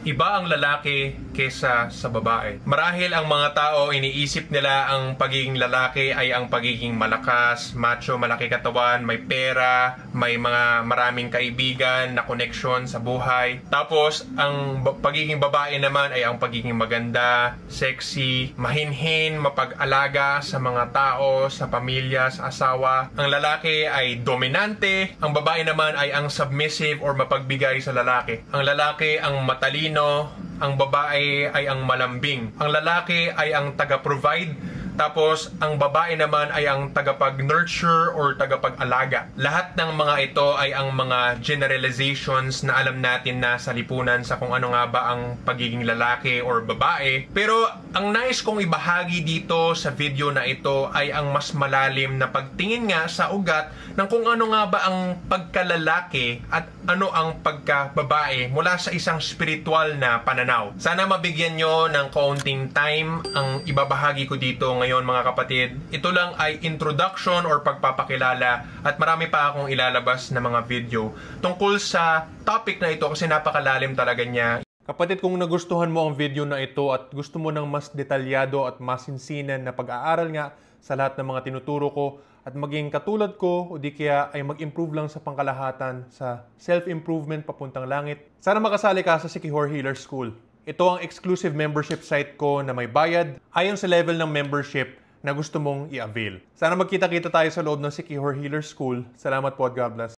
Iba ang lalaki kesa sa babae. Marahil ang mga tao iniisip nila ang pagiging lalaki ay ang pagiging malakas, macho, malaki katawan, may pera, may mga maraming kaibigan na connection sa buhay. Tapos ang pagiging babae naman ay ang pagiging maganda, sexy, mahinhin, mapag-alaga sa mga tao, sa pamilya, sa asawa. Ang lalaki ay dominante, ang babae naman ay ang submissive or mapagbigay sa lalaki. Ang lalaki ang matalino, ang babae ay ang malambing. Ang lalaki ay ang taga-provide, tapos ang babae naman ay ang tagapag-nurture or tagapag-alaga. Lahat ng mga ito ay ang mga generalizations na alam natin na sa lipunan sa kung ano nga ba ang pagiging lalaki or babae. Pero ang nais kong ibahagi dito sa video na ito ay ang mas malalim na pagtingin nga sa ugat ng kung ano nga ba ang pagkalalaki at ano ang pagkababae mula sa isang spiritual na pananaw. Sana mabigyan nyo ng kaunting time ang ibabahagi ko dito ngayon mga kapatid. Ito lang ay introduction or pagpapakilala at marami pa akong ilalabas na mga video tungkol sa topic na ito kasi napakalalim talaga niya. Kapatid, kung nagustuhan mo ang video na ito at gusto mo ng mas detalyado at masinsinan na pag-aaral nga sa lahat ng mga tinuturo ko at maging katulad ko o di kaya ay mag-improve lang sa pangkalahatan sa self-improvement papuntang langit, sana makasali ka sa Sikihor Healer School. Ito ang exclusive membership site ko na may bayad ayon sa level ng membership na gusto mong i-avail. Sana magkita-kita tayo sa loob ng Sikihor Healer School. Salamat po at God bless.